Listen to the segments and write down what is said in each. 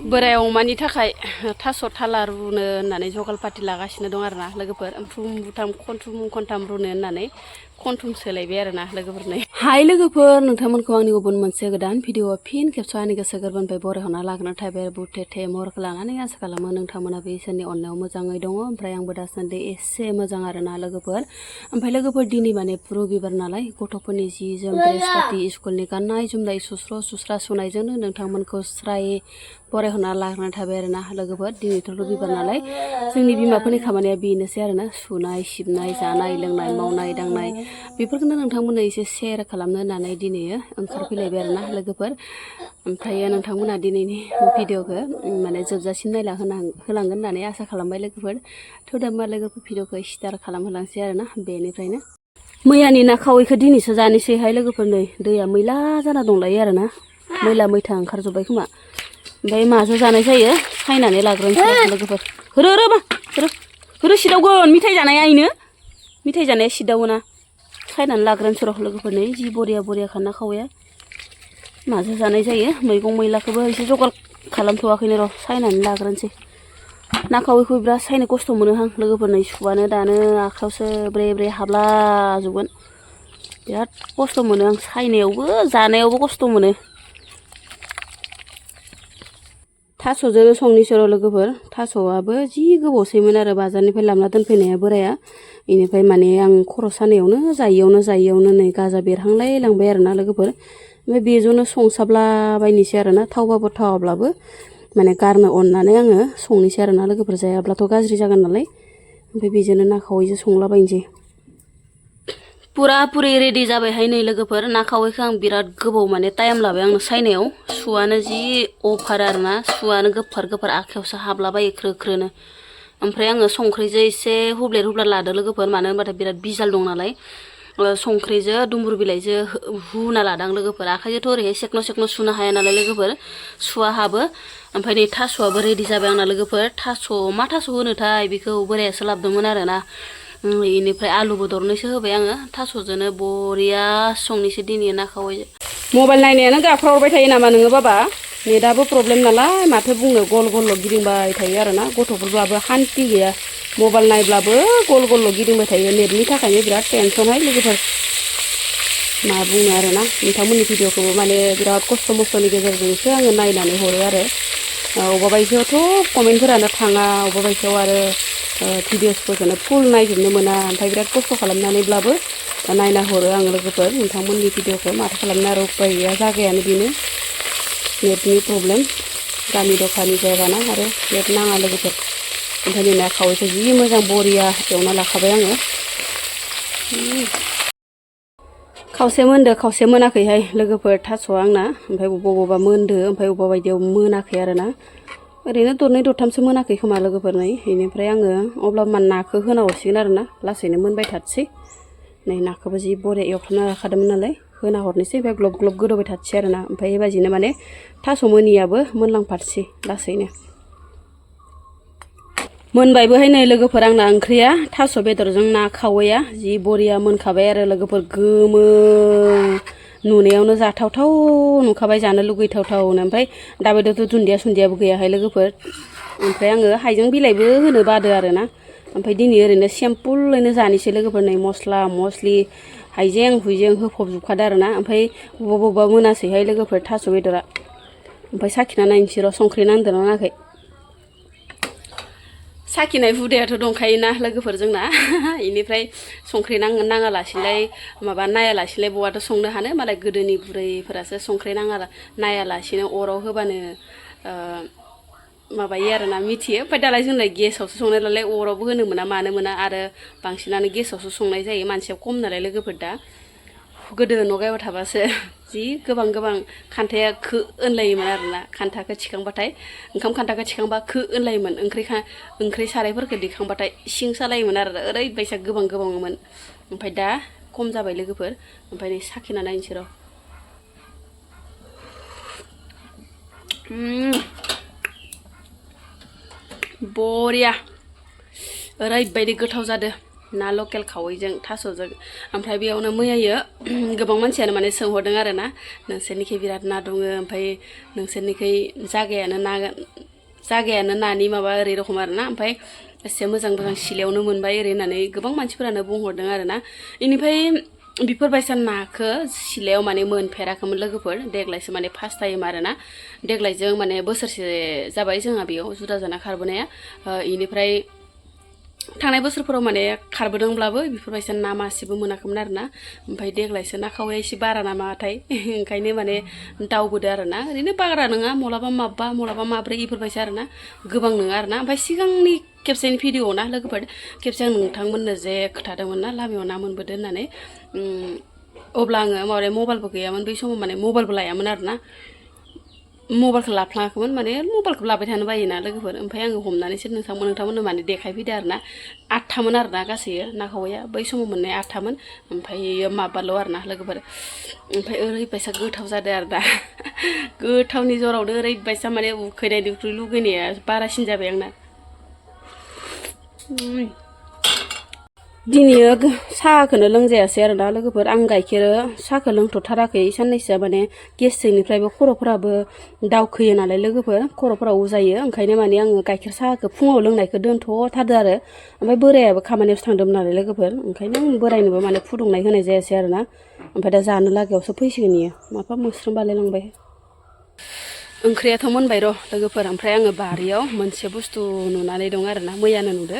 बोराय अमानि थाखाय थास' थाला रुनो होननानै जगाल पाति लागासिनो दं आरोना लोगोफोर ओमफ्रुम बुथाम खनथाम रुनो होननानै खनथुम सोलायबाय आरोना लोगोफोरनो हाय लोगोफोर नोंथांमोनखौ आंनि गुबुन मोनसे गोदान भिडिअ फिन खेबस' आंनि गोसो गोरबोनिफ्राय बरायहरना लाग्रोनो थाबाय बुथे महरखौ लानानै आसा खालामो नोंथांमोनाबो इसोरनि अननायाव मोजाङै दङ ओमफ्राय आंबो दासान्दि एसे मोजां आरोना लोगोफोर ओमफ्राय लोगोफोर दिनै माने रबिबार नालाय गथ'फोरनि जि जोम ड्रेस पाति स्कुलनि गाननाय जोमनाय सुस्रा सुनायजोंनो नोंथांमोनखौ स्राय बरायहरना लाग्रोनो थाबाय आरोना लोगोफोर दिनैथ' रबिबार नालाय जोंनि बिमाफोरनि खामानिया बेनोसै आरोना सुनाय सिबनाय जानाय लोंनाय मावनाय दांनाय बेफोरखौनो नोंथांमोननो एसे शेयार खालामनो होननानै दिनै ओंखारफैलायबाय आरोना लोगोफोर ओमफ्राय नोंथांमोना दिनैनि भिडिअखौ माने जोबजासिम नायला होलांगोन होननानै आसा खालामबाय लोगोफोर थ' दा मा लोगोफोर भिडिअखौ स्टार्ट खालामहोलांसै आरोना बेनिफ्रायनो मैयानि ना खावैखौ दिनैसो जानोसैहाय लोगोफोर नै दैया मैला जाना दंलायो आरोना मैला मैथा ओंखारजोब्बाय खोमा ओमफ्राय माजों जानाय जायो सायनानै लाग्रोनोसै लोगोफोर होरो सिदावगोन मिथाइ जानाया इनो मिथाइ जानाया सिदावोना सायनानै लाग्रोनोसै र' लोगोफोरनो जि बरिया खाना खावैया माजों जानाय जायो मैगं मैलाखौबो एसे जगार खालामथ'वाखैनो र' सायनानै लाग्रोनोसै ना खावैखौ बिराद सायनो खस्थ' मोनो आं लोगोफोरनो सुवानो दानो आखायावसो ब्रे हाबलाजोबगोन बिराद खस्थ' मोनो आं सायनायावबो जानायावबो खस्थ' मोनो थास'जों संनोसै र' लोगोफोर थास'आबो जि गोबावसैमोन आरो बाजारनिफ्राय लाबोना दोनफैनाया बोराया बेनिफ्राय माने आं खर' सानायावनो जायियावनो नै गाजा बेरहांलाय लांबाय आरोना लोगोफोर ओमफ्राय बेजोंनो संसाबलाबायनोसै आरोना थावबाबो थावाब्लाबो माने गारनो अननानै आङो संनोसै आरोना लोगोफोर जायाब्लाथ' गाज्रि जागोन नालाय ओमफ्राय बेजोंनो ना खावैजों संलाबायनोसै पुरि रेडि जाबायहाय नै लोगोफोर ना खावैखौ आं बिराद गोबाव माने टाइम लाबाय आंनो सायनायाव सुवानो जि अभार आरोना सुवानो गोफार आखायावसो हाबलाबायो ख्रोनो ओमफ्राय आङो संख्रिजों एसे हुब्लेर लादो लोगोफोर मानो होनबाथाय बिराद बिजाल दं नालाय संख्रिजों दुम्बुर बिलाइजों हुना लादां लोगोफोर आखाइजोंथ' ओरैहाय सेखन' सुनो हाया नालाय लोगोफोर सुवा हाबो ओमफ्राय नै थास'आबो रेडि जाबाय आंना लोगोफोर मा थास' होनोथाय बेखौ बोरायासो लाबोदोंमोन आरोना बेनिफ्राय आलुबो दरनैसो होबाय आङो थास'जोंनो बरिया संनोसै दिनै ना खावै मबाइल नायनायानो गाफ्रावबाय थायो नामा नोङो बाबा नेटआबो प्रब्लेम नालाय माथो बुंनो गल गिदिंबाय थायो आरोना गथ'फोरब्लाबो हान्थि गैया मबाइल नायब्लाबो गल गिदिंबाय थायो नेटनि थाखायनो बिराद टेनसनहाय लोगोफोर मा बुंनो आरोना नोंथांमोननि भिडिअखौबो माने बिराद खस्थ' मस्थ'नि गेजेरजोंसो आङो नायनानै हरो आरो अबेबा बायदियावथ' कमेन्टफोरानो थाङा अबेबा बायदियाव आरो भिडिअसफोरखौनो फुल नायजोबनो मोना ओमफ्राय बिराद खस्थ' खालामनानैब्लाबो नायना हरो आं लोगोफोर नोंथांमोननि भिडिअखौ माथो खालामनो आरो उपाय गैया जागायानो बेनो नेटनि प्रब्लेम गामि दखानि जायगाना आरो नेट नाङा लोगोफोर ओमफ्राय ना खावैखौ जि मोजां बरिया एवना लाखाबाय आङो खावसे मोनदो खावसे मोनाखैहाय लोगोफोर थास'आ आंना ओमफ्राय बबेबा मोनदो ओमफ्राय अबेबा बायदियाव मोनाखै आरोना ओरैनो दरनै दरथामसो मोनाखै खोमा लोगोफोर नै बेनिफ्राय आङो अब्ला नाखौ होना हरसिगोन आरोना लासैनो मोनबाय थाथोंसै नै नाखौबो जि बरिया एवफ्रामना लाखादोंमोन नालाय होना हरनोसै ओमफ्राय ग्लब गोदौबाय थाथोंसै आरोना ओमफ्राय बेबायदिनो माने थास' मोनियाबो मोनलांफाथोंसै लासैनो मोनबायबोहाय नै लोगोफोर आंना ओंख्रिया थास' बेदरजों ना खावैया जि बरिया मोनखाबाय आरो लोगोफोर गोमो नुनायावनो जाथावथाव नुखाबाय जानो लुगैथावथावनो ओमफ्राय दाबायदियावथ' दुन्दियाबो गैयाहाय लोगोफोर ओमफ्राय आङो हाइजें बिलाइबो होनो बादो आरोना ओमफ्राय दिनै ओरैनो सिम्पोलैनो जानोसै लोगोफोर नै मस्ला मस्लि हाइजें हुइजें होफबजोबखादो आरोना ओमफ्राय बबेबा मोनासैहाय लोगोफोर थास' बेदरा ओमफ्राय साखिना नायनोसै र' संख्रि नांदोंना नाङाखै साखिनाय हुदायाथ' दंखायोना लोगोफोर जोंना बेनिफ्राय संख्रि नाङालासिलाय माबा नायालासिलाय बहाथ' संनो हानो मालाय गोदोनि बुरैफोरासो संख्रि नायालासिनो अराव होबानो माबायो आरोना मिथियो ओमफ्राय दालाय जोंलाय गेसावसो संनाय नालाय अरावबो होनो मोना मानो मोना आरो बांसिनानो गेसावसो संनाय जायो मानसिया खम नालाय लोगोफोर दा गोदो न'गायाव थाबासो जि गोबां खान्थाया खो ओनलायोमोन आरोना खान्थाखौ थिखांबाथाय ओंखाम खान्थाखौ थिखांबा खो ओनलायोमोन ओंख्रि सारायफोरखौ दिखांबाथाय सिं सालायोमोन आरो ओरैबायसा गोबांमोन ओमफ्राय दा खम जाबाय लोगोफोर ओमफ्राय नै साखिना नायनोसै र' बरिया ओरैबायदि गोथाव जादो ना लकेल खावैजों थास'जों ओमफ्राय बेयावनो मैयायो गोबां मानसियानो माने सोंहरदों आरो ना नोंसोरनिखै बिराद ना दङ ओमफ्राय नोंसोरनिखै जागायानो नानि माबा ओरै रखम आरो ना ओमफ्राय एसे मोजां सिलायावनो मोनबाय ओरै होननानै गोबां मानसिफोरानो बुंहरदों आरो ना इनिफ्राय बेफोरबायसा नाखौ सिलायाव माने मोनफेराखैमोन लोगोफोर देग्लायसो माने फार्स्ट टाइम आरो ना देग्लायजों माने बोसोरसे जाबाय जोंहा बेयाव जुदा जाना खारबोनाया इनिफ्राय थांनाय बोसोरफोराव माने खारबोदोंब्लाबो बेफोरबायसा ना मासेबो मोनाखैमोन आरो ना ओमफ्राय देग्लायसो ना खावैया एसे बारा नामाथाय ओंखायनो माने दावबोदो आरो ना ओरैनो बारा नङा माब्लाबा माबा माब्लाबा माब्रै बेफोरबायसा आरो ना गोबां नङा आरो ना ओमफ्राय सिगांनि खेबसेनि भिडिअ ना लोगोफोर खेबसे आं नोंथांमोननो जे खोथादोंमोन ना लामायाव ना मोनबोदो होननानै अब्ला आङो माने मबाइलबो गैयामोन बै समाव माने मबाइलबो लायामोन आरो ना मबाइलखौ लाफ्लाङाखैमोन माने मबाइलखौ लाबाय थानो बायोना लोगोफोर ओमफ्राय आङो हमनानैसो नोंथांमोननो माने देखायफैदो आरो ना 8थामोन आरो ना गासै ना खावैया बै समाव मोननाय 8थामोन ओमफ्राय माबाल' आरो ना लोगोफोर ओमफ्राय ओरैबायसा गोथाव जादों आरो दा गोथावनि जरावनो ओरैबायसा माने उखैनायनिख्रुइ लुगैनाया बारासिन जाबाय आंना दिनै साहाखौनो लोंजायासै आरो ना लोगोफोर आं गाइखेर साहाखौ लोंथ'थाराखै साननैसोआ माने गेस्ट्रिकनिफ्रायबो खर'फोराबो दावखोयो नालाय लोगोफोर खर'फोराव उजायो ओंखायनो माने आङो गाइखेर साहाखौ फुङाव लोंनायखौ दोनथ'थारदो आरो ओमफ्राय बोरायाबो खामानियावसो थांदोंमोन नालाय लोगोफोर ओंखायनो आं बोरायनोबो माने फुदुंनाय होनाय जायासै आरो ना ओमफ्राय दा जानो लागायावसो फैसिगोन इयो माबा मोस्रोम बालायलांबाय ओंख्रियाथ' मोनबाय र' लोगोफोर ओमफ्राय आङो बारियाव मोनसे बुस्थु नुनानै दं आरो ना मैयानो नुदो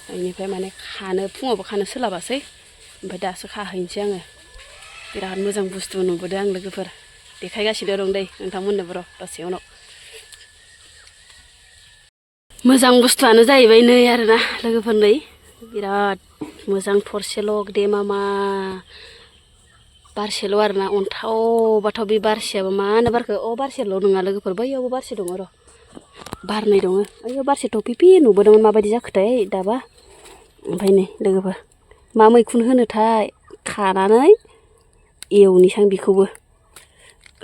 बेनिफ्राय माने फुङावबो खानो सोलाबासै ओमफ्राय दासो खाहैनोसै आङो बिराद मोजां बुस्थु नुबोदों आं लोगोफोर देखायगासिनो दं दै नोंथांमोननोबो र' दसे उनाव मोजां बुस्थुआनो जाहैबाय नै आरोना लोगोफोर नै बिराद मोजां थरसेल' देमामा बारसेल' आरोना अन्थाव बाथाव बे बारसेयाबो मा होनो बारखो बारसेल' नङा लोगोफोर बैयावबो बारसे दङ र' बारनै दङ ओइयाव बारसे थफिफि नुबोदोंमोन माबायदि जाखोथाय दाबा ओमफ्राय नै लोगोफोर मा मैखुन होनोथाय खानानै एवनिसां बेखौबो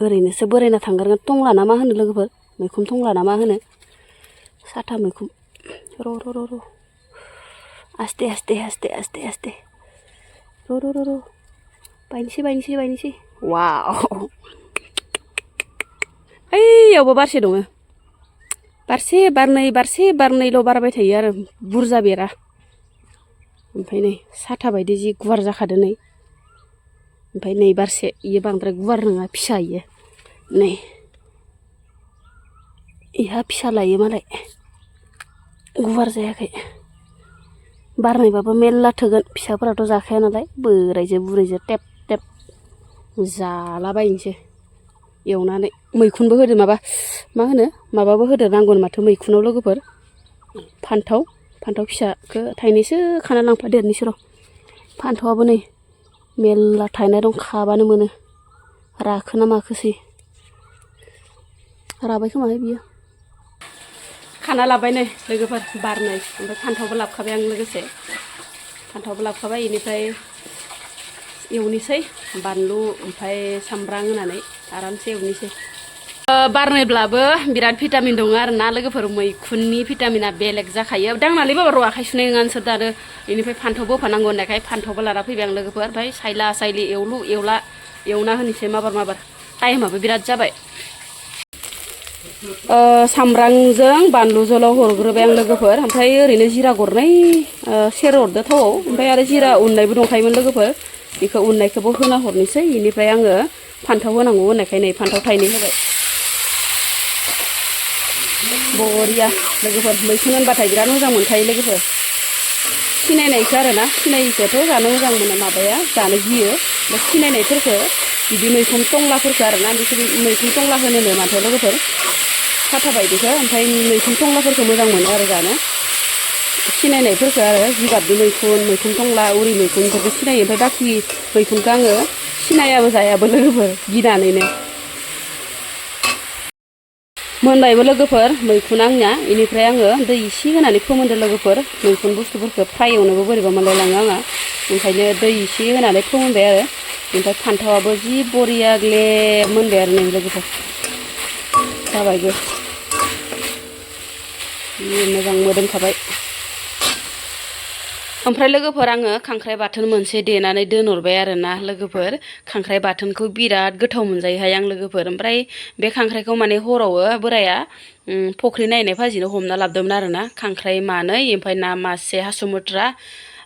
ओरैनोसो बोरायना थांगारगोन टंला ना मा होनो लोगोफोर मैखुन टंला ना मा होनो साथा मैखुन र' आस्ते आस्ते आस्ते आस्ते आस्ते र' बायनोसै वाव ओइयावबो बारसे दङ बारसे बारनैल' बारबाय थायो आरो बुरजा बेरा ओमफ्राय नै साथा बायदि जि गुवार जाखादो नै ओमफ्राय नै बारसे इयो बांद्राय गुवार नङा फिसा इयो नै इहा फिसा लायो मालाय गुवार जायाखै बारनायबाबो मेल्ला थोगोन फिसाफोराथ' जाखाया नालाय बोरायजो बुरैजो टेप टेप जालाबायनोसै एवनानै मैखुनबो होदो माबाबो होदो नांगौनो माथो मैखुनाव लोगोफोर फान्थाव फिसाखौ थाइनैसो खाना लांफादेरनोसै र' फान्थावाबो नै मेल्ला थायनाय दं खाबानो मोनो राखोना माखोसै राबाय खोमाहाय बियो खाना लाबाय नै लोगोफोर बारनै ओमफ्राय फान्थावबो लाबोखाबाय आं लोगोसे फान्थावबो लाबोखाबाय बेनिफ्राय एवनोसै बानलु ओमफ्राय सामब्राम होनानै आरामसे एवनोसै बारनैब्लाबो बिराद भिटामिन दङ आरो ना लोगोफोर मैखुननि भिटामिना बेलेग जाखायो दांनानै बाबा र' आखाइ सुनाय नङा नोंसोर दानो बेनिफ्राय फान्थावबो होफानांगौ होननायखाय फान्थावबो लाना फैबाय आं लोगोफोर ओमफ्राय सायला एवना होनोसै माबार टाइमाबो बिराद जाबाय सामब्रामजों बानलु जल हरग्रोबाय आं लोगोफोर ओमफ्राय ओरैनो जिरा गरनै सेर हरदो थावआव ओमफ्राय आरो जिरा उननायबो दंखायोमोन लोगोफोर बेखौ उननायखौबो होना हरनोसै बेनिफ्राय आङो फान्थाव होनांगौ होननायखाय नै फान्थाव थाइनै होबाय बरिया लोगोफोर मैखुन होनबाथाय बिराद मोजां मोनखायो लोगोफोर सिनायनायसो आरोना सिनायिखौथ' जानो मोजां मोनो माबाया जानो गियो सिनायनायफोरखौ बिदि मैखुन टंलाफोरखौ आरोना बिसोर मैखुन टंला होनो माथो लोगोफोर साथा बायदिखौ ओमफ्राय मैखुन टंलाफोरखौ मोजां मोनो आरो जानो सिनायनायफोरखौ आरो जिगाबनि मैखुन टंला उरि मैखुनफोरखौ सिनायो ओमफ्राय बाखि मैखुनखौ आङो सिनायाबो जायाबो लोगोफोर गिनानैनो मोनबायबो लोगोफोर मैखुन आंनिया बेनिफ्राय आङो दै इसे होनानै फोमोनदो लोगोफोर मैखुन बुस्थुफोरखौ फ्राय एवनोबो बोरैबा मोनलायलाङो आङो ओंखायनो दै इसे होनानै फोमोनबाय आरो ओमफ्राय फान्थावाबो जि बरिया ग्लेब मोनबाय आरो नै लोगोफोर जाबायबो जि मोजां मोदोमखाबाय ओमफ्राय लोगोफोर आङो खांख्राइ बाथोन मोनसे देनानै दोनहरबाय आरोना लोगोफोर खांख्राइ बाथोनखौ बिराद गोथाव मोनजायोहाय आं लोगोफोर ओमफ्राय बे खांख्राइखौ माने हराव बोराया फख्रि नायनाय फाजिनो हमना लाबोदोंमोन आरोना खांख्राइ मानै ओमफ्राय ना मासे हासुमुथ्रा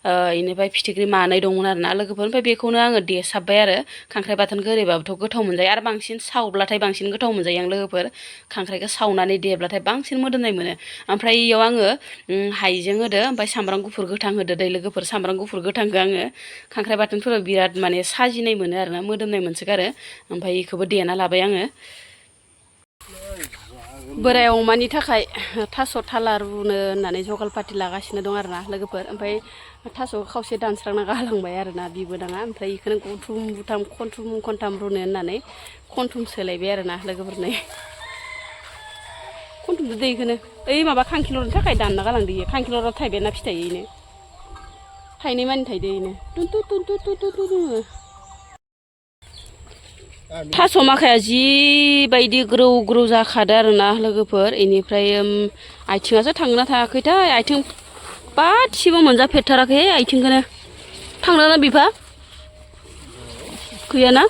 इनिफ्राय फिथिख्रि मानै दंमोन आरोना लोगोफोर ओमफ्राय बेखौनो आङो देसाबबाय आरो खांख्राइ बाथोनखौ ओरैबाबोथ' गोथाव मोनजायो आरो बांसिन सावब्लाथाय बांसिन गोथाव मोनजायो आं लोगोफोर खांख्राइखौ सावनानै देब्लाथाय बांसिन मोदोमनाय मोनो ओमफ्राय इयाव आङो हाइजें होदो ओमफ्राय सामब्राम गुफुर गोथां होदो दै लोगोफोर सामब्राम गुफुर गोथांखौ आङो खांख्राइ बाथोनफोराव बिराद माने साजिनाय मोनो आरोना मोदोमनाय मोनसोगारो ओमफ्राय इखौबो देना लाबाय आङो बोराय अमानि थाखाय थास' थाला रुनो होननानै जगाल पाति लागासिनो दं आरोना लोगोफोर ओमफ्राय थास' खावसे दानस्रांना गालांबाय आरोना बिबोदाङा ओमफ्राय इखौनो गुथुम बुथाम खनथुम खनथाम रुनो होननानै खनथुम सोलायबाय आरोना लोगोफोरनो खनथुमदो दैखौनो ओइ माबा खांखिलरनि थाखाय दानना गालांदो इयो खांखिलरा थाइबायना फिथाइयैनो थाइनै मानि थाइदो इनो टुनटु टुनटु टुनटु टुनटु थास' माखाया जिबायदि ग्रौ ग्रौ जाखादो आरोना लोगोफोर इनिफ्राय आथिङासो थांना थायाखैथाय आथिं बाथिबो मोनजाफेरथाराखै आथिंखौनो थांदोंना बिफा गैयाना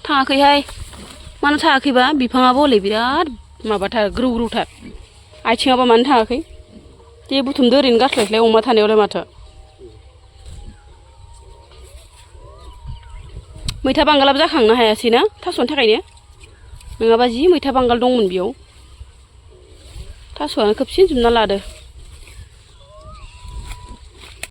थाङाखैहाय मानो थाङाखैबा बिफाङाबो हले बिराद माबाथार ग्रौ ग्रौथार आथिङाबा मानो थाङाखै दे बुथुमदो ओरैनो गारस्लायस्लाय अमा थानायावलाय माथो मैथा बांगालाबो जाखांनो हायासैना थास'नि थाखायनो नङाबा जि मैथा बांगाल दंमोन बेयाव थास'आनो खोबसिन जोबना लादो